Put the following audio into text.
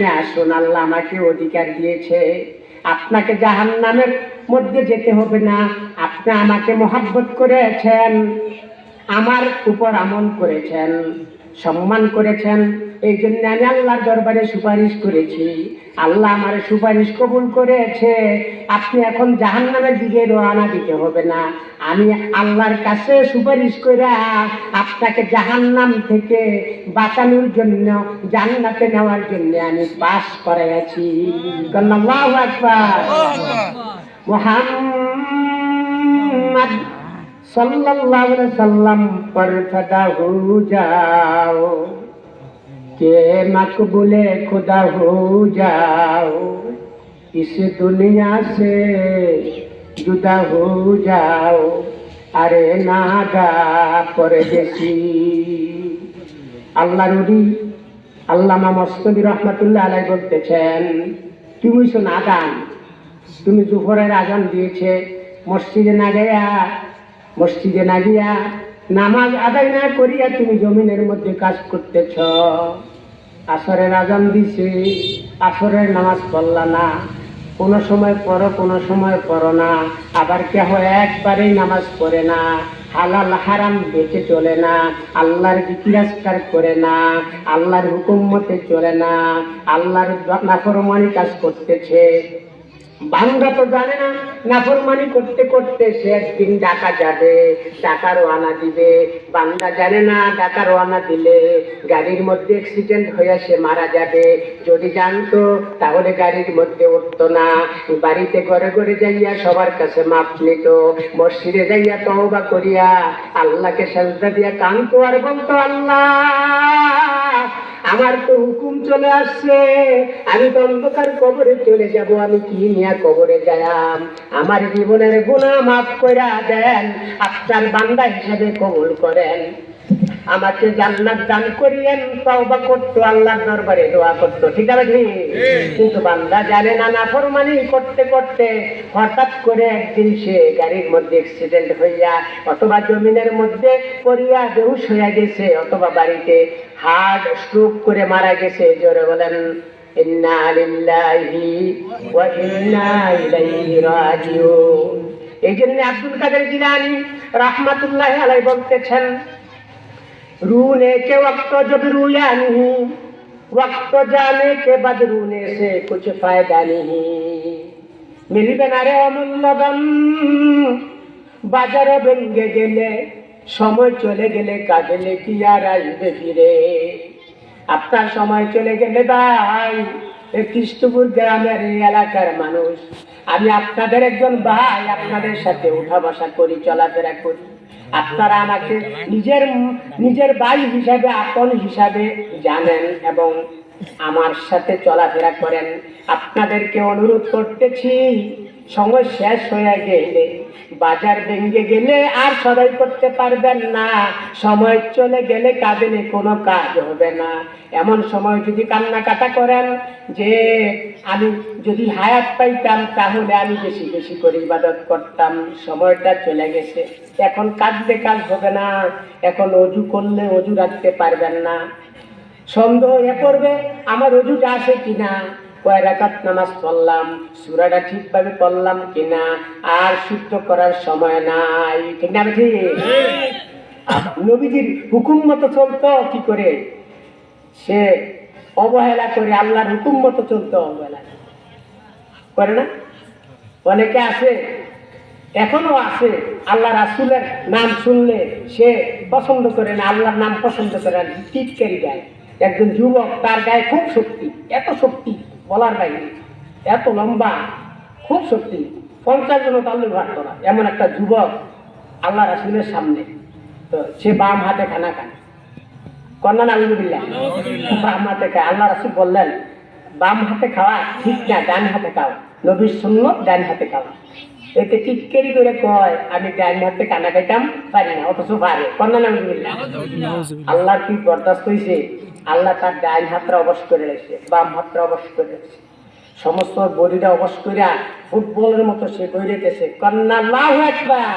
আপনি আসুন, আল্লাহ আমাকে অধিকার দিয়েছে, আপনাকে জাহান্নামের মধ্যে যেতে হবে না। আপনি আমাকে মহব্বত করেছেন, আমার উপর আমল করেছেন, সম্মান করেছেন, এই জন্য আমি আল্লাহর দরবারে সুপারিশ করেছি, আল্লাহ আমার সুপারিশ কবুল করেছে। আপনি এখন জাহান্নামের দিকে রওনা দিতে হবে না, আমি আল্লাহর কাছে সুপারিশ করে আপনাকে জাহান্নাম থেকে বাঁচানোর জন্য, জান্নাতে নেওয়ার জন্য আমি পাস করাইছি। আল্লাহু আকবার। মুহাম্মদ सल्लल्लाहु अलैहि वसल्लम पर फदा हो जाओ के मकबूले खुदा हो जाओ, इस दुनिया से जुदा हो जाओ, अरे नादा परदेसी। আল্লাহর ওলি আল্লামা মস্তবী রহমাতুল্লাহ আলাইহি বলতেছেন, তুমি শোন আজান, তুমি জোহরের আজান দিয়েছে, মসজিদে না গিয়া নামাজ আদায় না করিয়া তুমি জমিনের মধ্যে কাজ করতেছ। আসরের আজান দিছে, আসরের নামাজ পড়লা না, কোনো সময় পড়ো কোনো সময় পড়ো না, আবার কেহ একবারেই নামাজ পড়ে না, হালাল হারাম বেঁচে চলে না, আল্লাহর জিকির আজকার করে না, আল্লাহর হুকুম মতে চলে না, আল্লাহর নাফরমানি কাজ করতেছে। বান্দা তো জানে না নাফরমানি করতে করতে সে একদিন ডাকা যাবে, টাকা রওনা দিবে। বান্দা জানে না টাকা রওনা দিলে গাড়ির মধ্যে অ্যাক্সিডেন্ট হয়ে সে মারা যাবে। যদি জানতো তাহলে গাড়ির মধ্যে উঠতো না, বাড়িতে ঘরে ঘরে যাইয়া সবার কাছে মাপ নিত, মসজিদে যাইয়া তওবা করিয়া আল্লাহকে সাজদা দিয়া কাঁদতো আর বলতো, আল্লাহ আমার তো হুকুম চলে আসছে, আমি তো অন্ধকার কবরে চলে যাব, আমি কি নিয়ে কবরে যাইলাম, আমার জীবনের গুনাহ মাফ কইরা দেন, আপনার বান্দা হিসাবে কবুল করেন, আমাকে জান্নাত দান করিয়েন। তওবা করতো, আল্লাহর দরবারে দোয়া করতো, ঠিক আছে। কিন্তু বান্দা জানে না, নাফরমানি করতে করতে হঠাৎ করে একদিন সে গাড়ির মধ্যে অ্যাক্সিডেন্ট হইয়া অথবা জমিনের মধ্যে পড়িয়া বেহুশ হইয়া গেছে, অথবা বাড়িতে হার্ট স্ট্রোক করে মারা গেছে। জোরে বলেন ইন্না লিল্লাহি ওয়া ইন্না ইলাইহি রাজিউন। এই জন্য আব্দুল কাদের জিলানী রাহমাতুল্লাহি আলাইহি বলতেছেন, रूने के वक्त जब रूया नहीं, वक्त जाने के बाद रूने से कुछ फायदा नहीं। मिलবে না রে অমূল্যবান, বাজারে ভেঙ্গে গেলে, সময় চলে গেলে কাঁদলে কি আর আসবে ফিরে। আপনার সময় চলে গেলে ভাই, কৃষ্ণপুর গ্রামের এই এলাকার মানুষ, আমি আপনাদের একজন ভাই, আপনাদের সাথে উঠা বসা করি, চলাফেরা করি, আপনারা আমাকে নিজের ভাই হিসাবে, আপন হিসাবে জানেন এবং আমার সাথে চলাফেরা করেন। আপনাদেরকে অনুরোধ করতেছি, সময় শেষ হয়ে গেলে, বাজার ভেঙে গেলে আর সদাই করতে পারবেন না, সময় চলে গেলে কাঁদলে কোনো কাজ হবে না। এমন সময় যদি কান্নাকাটা করেন যে আমি যদি হায়াত পাইতাম তাহলে আমি বেশি বেশি করে ইবাদত করতাম, সময়টা চলে গেছে, এখন কাঁদলে কাজ হবে না, এখন অজু করলে অজু রাখতে পারবেন না, সন্দেহ এ পড়বে আমার অজুটা আসে কিনা, কয় রাকাত নামাজ পড়লাম, সূরাটা ঠিকভাবে পড়লাম কিনা, আর শুদ্ধ করার সময় নাই, ঠিক না? ঠিক। নবীজির হুকুম মতো চলতো কি করে, সে অবহেলা করে, আল্লাহর হুকুম মতো চলতো অবহেলা করে না। অনেকে আছে, এখনো আছে, আল্লাহ রাসূলের নাম শুনলে সে পছন্দ করে না, আল্লাহর নাম পছন্দ করে না, টিটকারি গায়। একজন যুবক, তার গায়ে খুব শক্তি, এত শক্তি বলার বাইরে, এত লম্বা, খুব শক্তি, 50 জন তাল্লুক ভাগ করা, এমন একটা যুবক আল্লাহ রাসূলের সামনে, তো সে বাম হাতে খানা খায়, কন্যা নাউজুবিল্লাহ, বাম হাতে খায়। আল্লাহ রাসূল বললেন, বাম হাতে খাওয়া ঠিক না, ডান হাতে খাওয়া, নবীর সুন্নাত ডান হাতে খাওয়া। এতে টিটকারি করে কয় আমি ডান হাতে খানা খাইতাম পারি না, অথচ পারে, কন্যা নাউজুবিল্লাহ। আল্লাহ কি বরদাস্ত হয়েছে? আল্লাহ তার ডান হাতটা অবশ করে রেখেছে, বাম হাতটা অবশ করে রেখেছে, সমস্ত বডিটা অবশ করিয়া ফুটবলের মতো সে করে রেখেছে। কন্যা আল্লাহু আকবার।